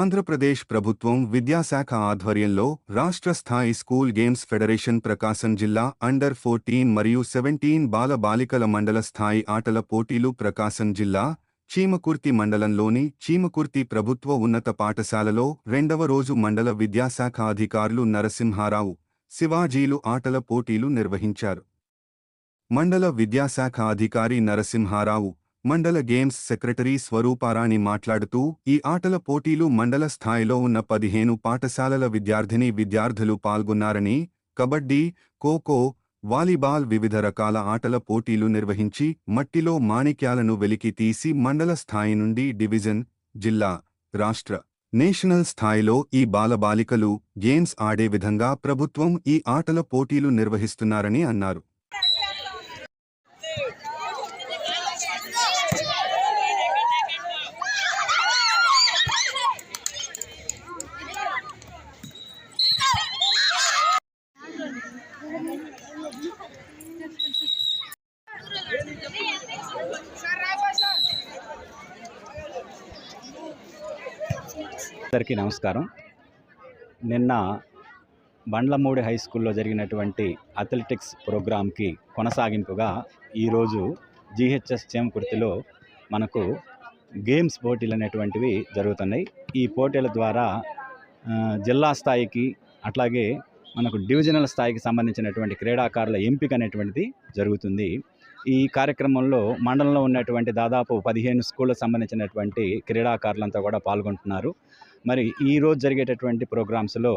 ఆంధ్రప్రదేశ్ ప్రభుత్వం విద్యాశాఖ ఆధ్వర్యంలో రాష్ట్ర స్థాయి స్కూల్ గేమ్స్ ఫెడరేషన్ ప్రకాశం జిల్లా అండర్ 14 మరియు 17 బాలబాలికల మండల స్థాయి ఆటల పోటీలు ప్రకాశం జిల్లా చీమకుర్తి మండలంలోని చీమకుర్తి ప్రభుత్వ ఉన్నత పాఠశాలలో రెండవ రోజు మండల విద్యాశాఖ అధికారులు నరసింహారావు, శివాజీలు ఆటల పోటీలు నిర్వహించారు. మండల విద్యాశాఖ అధికారి నరసింహారావు, మండల గేమ్స్ సెక్రటరీ స్వరూపారాణి మాట్లాడుతూ ఈ ఆటల పోటీలు మండల స్థాయిలో ఉన్న 15 పాఠశాలల విద్యార్థులు పాల్గొన్నారని, కబడ్డీ, ఖోఖో, వాలీబాల్ వివిధ రకాల ఆటల పోటీలు నిర్వహించి మట్టిలో మాణిక్యాలను వెలికి తీసి మండల స్థాయి నుండి డివిజన్, జిల్లా, రాష్ట్ర, నేషనల్ స్థాయిలో ఈ బాలబాలికలు గేమ్స్ ఆడే విధంగా ప్రభుత్వం ఈ ఆటల పోటీలు నిర్వహిస్తున్నారని అన్నారు. అందరికీ నమస్కారం. నిన్న బండ్లమూడి హై స్కూల్లో జరిగినటువంటి అథ్లెటిక్స్ ప్రోగ్రాంకి కొనసాగింపుగా ఈరోజు జీహెచ్ఎస్ చీమకుర్తిలో మనకు గేమ్స్ పోటీలు అనేటువంటివి జరుగుతున్నాయి. ఈ పోటీల ద్వారా జిల్లా స్థాయికి అట్లాగే మనకు డివిజనల్ స్థాయికి సంబంధించినటువంటి క్రీడాకారుల ఎంపిక అనేటువంటిది జరుగుతుంది. ఈ కార్యక్రమంలో మండలంలో ఉన్నటువంటి దాదాపు 15 స్కూళ్ళకు సంబంధించినటువంటి క్రీడాకారులంతా కూడా పాల్గొంటున్నారు. మరి ఈరోజు జరిగేటటువంటి ప్రోగ్రామ్స్లో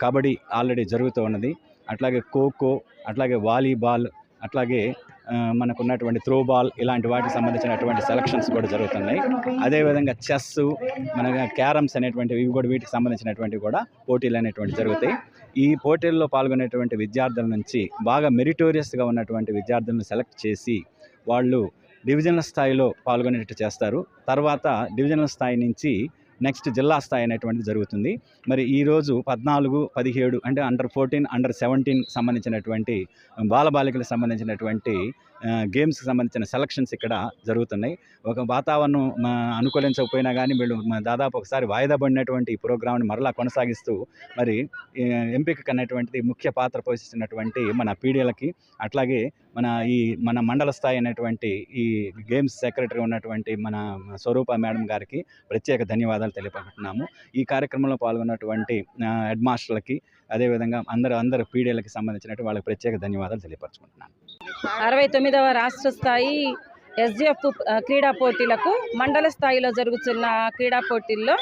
కబడ్డీ ఆల్రెడీ జరుగుతూ ఉన్నది, అట్లాగే ఖోఖో, అట్లాగే వాలీబాల్, అట్లాగే మనకున్నటువంటి త్రోబాల్ ఇలాంటి వాటికి సంబంధించినటువంటి సెలక్షన్స్ కూడా జరుగుతున్నాయి. అదేవిధంగా చెస్సు, మన క్యారమ్స్ అనేటువంటివి ఇవి కూడా వీటికి సంబంధించినటువంటివి కూడా పోటీలు అనేటువంటి జరుగుతాయి. ఈ పోటీల్లో పాల్గొనేటువంటి విద్యార్థుల నుంచి బాగా మెరిటోరియస్గా ఉన్నటువంటి విద్యార్థులను సెలెక్ట్ చేసి వాళ్ళు డివిజనల్ స్థాయిలో పాల్గొనేటట్టు చేస్తారు. తర్వాత డివిజనల్ స్థాయి నుంచి నెక్స్ట్ జిల్లా స్థాయి అనేటువంటిది జరుగుతుంది. మరి ఈరోజు 14, 17 అంటే అండర్ 14, అండర్ 17 సంబంధించినటువంటి బాలబాలికలకు సంబంధించినటువంటి గేమ్స్కి సంబంధించిన సెలక్షన్స్ ఇక్కడ జరుగుతున్నాయి. ఒక వాతావరణం అనుకూలించకపోయినా కానీ వీళ్ళు దాదాపు ఒకసారి వాయిదా పడినటువంటి ఈ ప్రోగ్రామ్ని మరలా కొనసాగిస్తూ మరి ఎంపిక అనేటువంటిది ముఖ్య పాత్ర పోషిస్తున్నటువంటి మన పీడిఎలకి, అట్లాగే మన మండల స్థాయి అనేటువంటి ఈ గేమ్స్ సెక్రటరీ ఉన్నటువంటి మన స్వరూప మేడం గారికి ప్రత్యేక ధన్యవాదాలు తెలియపడుతున్నాము. ఈ కార్యక్రమంలో పాల్గొన్నటువంటి హెడ్ మాస్టర్లకి, అదేవిధంగా అందరు పీడిఎలకి సంబంధించినటువంటి వాళ్ళకి ప్రత్యేక ధన్యవాదాలు తెలియపరచుకుంటున్నాను. 69వ రాష్ట్ర స్థాయి ఎస్డిఎఫ్ క్రీడా పోటీలకు మండల స్థాయిలో జరుగుతున్న క్రీడా పోటీల్లో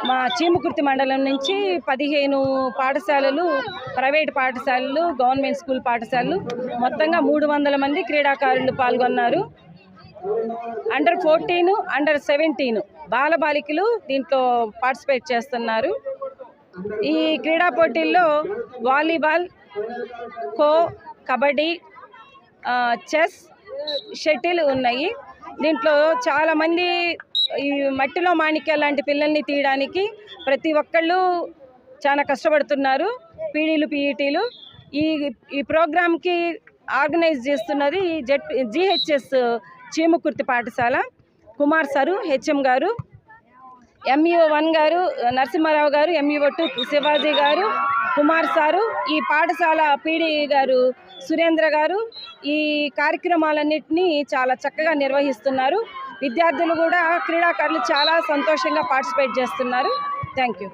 మా చీమకుర్తి మండలం నుంచి 15 పాఠశాలలు, ప్రైవేట్ పాఠశాలలు, గవర్నమెంట్ స్కూల్ పాఠశాలలు మొత్తంగా 300 మంది క్రీడాకారులు పాల్గొన్నారు. అండర్ 14, అండర్ 17 బాలబాలికలు దీంట్లో పార్టిసిపేట్ చేస్తున్నారు. ఈ క్రీడా పోటీల్లో volleyball, kho, kabaddi, chess, shuttle ఉన్నాయి. దీంట్లో చాలామంది ఈ మట్టిలో మాణిక్యాల లాంటి పిల్లల్ని తీయడానికి ప్రతి ఒక్కళ్ళు చాలా కష్టపడుతున్నారు. పీడీలు, పీఈటీలు ఈ ప్రోగ్రామ్కి ఆర్గనైజ్ చేస్తున్నది జీహెచ్ఎస్ చీమకుర్తి పాఠశాల. కుమార్ సారు, హెచ్ఎం గారు, ఎంఈఓ 1 గారు నరసింహారావు గారు, ఎంఈఓ 2 శివాజీ గారు, కుమార్ సారు, ఈ పాఠశాల పీడీ గారు సురేంద్ర గారు ఈ కార్యక్రమాలన్నింటినీ చాలా చక్కగా నిర్వహిస్తున్నారు. విద్యార్థులు కూడా క్రీడాకారులు చాలా సంతోషంగా పార్టిసిపేట్ చేస్తున్నారు. Thank you.